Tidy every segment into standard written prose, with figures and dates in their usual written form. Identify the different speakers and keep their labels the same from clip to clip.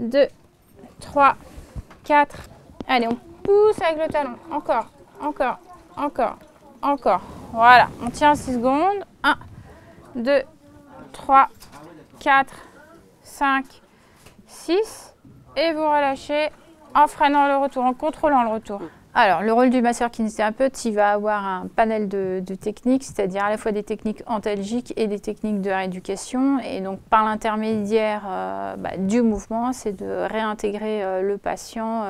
Speaker 1: 2, 3, 4. Allez, on pousse avec le talon. Encore, encore, encore, encore. Voilà, on tient 6 secondes. 1, 2, 3, 4, 5, 6. Et vous relâchez en freinant le retour, en contrôlant le retour. Alors, le rôle du masseur kinésithérapeute, il va avoir un panel de techniques, c'est-à-dire à la fois des techniques antalgiques et des techniques de rééducation. Et donc, par l'intermédiaire du mouvement, c'est de réintégrer le patient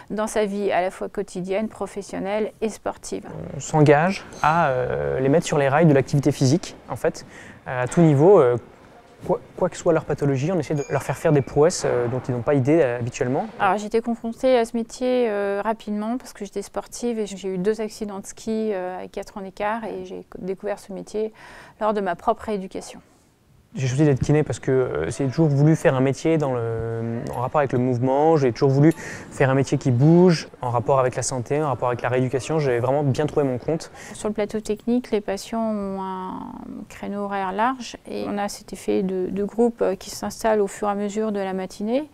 Speaker 1: dans sa vie à la fois quotidienne, professionnelle et sportive.
Speaker 2: On s'engage à les mettre sur les rails de l'activité physique, en fait, à tout niveau. Quoi que soit leur pathologie, on essaie de leur faire faire des prouesses dont ils n'ont pas idée habituellement.
Speaker 1: Alors j'étais confrontée à ce métier rapidement parce que j'étais sportive et j'ai eu 2 accidents de ski à 4 ans d'écart et j'ai découvert ce métier lors de ma propre rééducation.
Speaker 2: J'ai choisi d'être kiné parce que j'ai toujours voulu faire un métier en rapport avec le mouvement, j'ai toujours voulu faire un métier qui bouge, en rapport avec la santé, en rapport avec la rééducation, j'ai vraiment bien trouvé mon compte.
Speaker 1: Sur le plateau technique, les patients ont un créneau horaire large et on a cet effet de groupe qui s'installe au fur et à mesure de la matinée.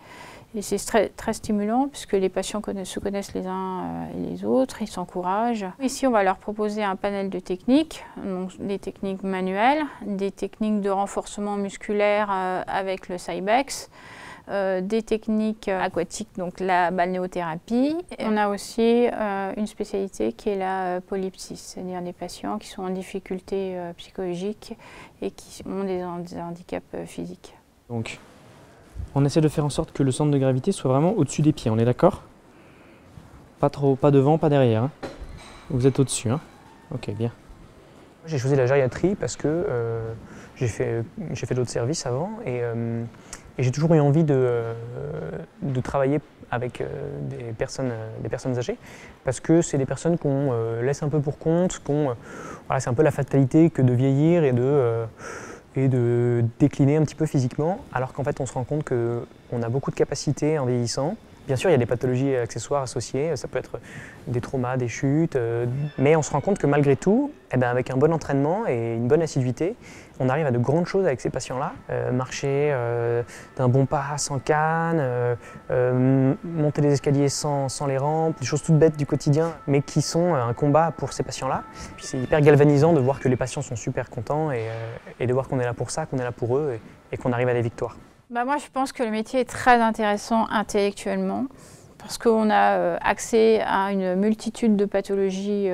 Speaker 1: Et c'est très stimulant puisque les patients se connaissent les uns et les autres, ils s'encouragent. Ici, on va leur proposer un panel de techniques, donc des techniques manuelles, des techniques de renforcement musculaire avec le Cybex, des techniques aquatiques, donc la balnéothérapie. Et on a aussi une spécialité qui est la polypsie, c'est-à-dire des patients qui sont en difficulté psychologique et qui ont des handicaps physiques.
Speaker 3: Donc, on essaie de faire en sorte que le centre de gravité soit vraiment au-dessus des pieds, on est d'accord? Pas devant, pas derrière. Hein. Vous êtes au-dessus, hein? Ok, bien.
Speaker 2: J'ai choisi la gériatrie parce que j'ai fait d'autres services avant et j'ai toujours eu envie de travailler avec des personnes âgées parce que c'est des personnes qu'on laisse un peu pour compte, voilà, c'est un peu la fatalité que de vieillir et de décliner un petit peu physiquement, alors qu'en fait on se rend compte qu'on a beaucoup de capacités en vieillissant. Bien sûr, il y a des pathologies accessoires associées, ça peut être des traumas, des chutes, mais on se rend compte que malgré tout, avec un bon entraînement et une bonne assiduité, on arrive à de grandes choses avec ces patients-là. Marcher d'un bon pas sans canne, monter les escaliers sans les rampes, des choses toutes bêtes du quotidien, mais qui sont un combat pour ces patients-là. Puis c'est hyper galvanisant de voir que les patients sont super contents et de voir qu'on est là pour ça, qu'on est là pour eux et qu'on arrive à des victoires.
Speaker 1: Moi, je pense que le métier est très intéressant intellectuellement parce qu'on a accès à une multitude de pathologies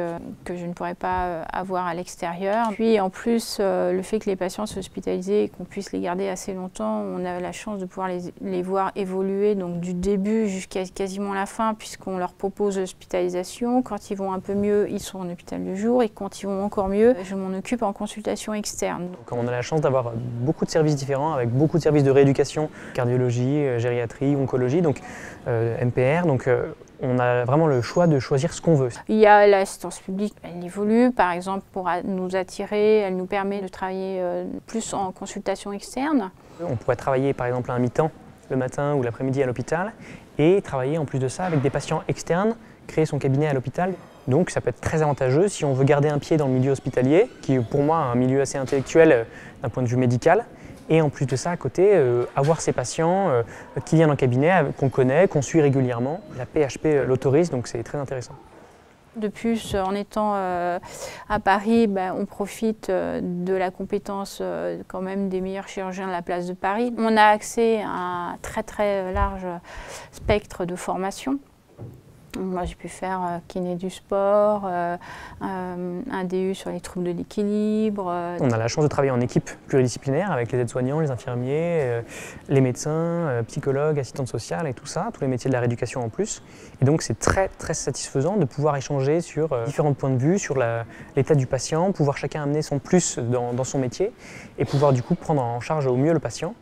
Speaker 1: que je ne pourrais pas avoir à l'extérieur. Puis en plus, le fait que les patients soient hospitalisés et qu'on puisse les garder assez longtemps, on a la chance de pouvoir les voir évoluer donc du début jusqu'à quasiment la fin puisqu'on leur propose l'hospitalisation. Quand ils vont un peu mieux, ils sont en hôpital de jour et quand ils vont encore mieux, je m'en occupe en consultation externe.
Speaker 2: Donc on a la chance d'avoir beaucoup de services différents avec beaucoup de services de rééducation, cardiologie, gériatrie, oncologie, donc MPR. Donc on a vraiment le choix de choisir ce qu'on veut.
Speaker 1: Il y a l'assistance publique, elle évolue, par exemple pour nous attirer, elle nous permet de travailler plus en consultation externe.
Speaker 2: On pourrait travailler par exemple à un mi-temps le matin ou l'après-midi à l'hôpital et travailler en plus de ça avec des patients externes, créer son cabinet à l'hôpital. Donc ça peut être très avantageux si on veut garder un pied dans le milieu hospitalier, qui est pour moi un milieu assez intellectuel d'un point de vue médical. Et en plus de ça, à côté, avoir ces patients qui viennent en cabinet, qu'on connaît, qu'on suit régulièrement. La PHP l'autorise, donc c'est très intéressant.
Speaker 1: De plus, en étant à Paris, on profite de la compétence quand même des meilleurs chirurgiens de la place de Paris. On a accès à un très large spectre de formation. Moi, j'ai pu faire kiné du sport, un DU sur les troubles de l'équilibre.
Speaker 2: On a la chance de travailler en équipe pluridisciplinaire avec les aides-soignants, les infirmiers, les médecins, psychologues, assistantes sociales et tout ça, tous les métiers de la rééducation en plus. Et donc, c'est très satisfaisant de pouvoir échanger sur différents points de vue, sur l'état du patient, pouvoir chacun amener son plus dans son métier et pouvoir du coup prendre en charge au mieux le patient.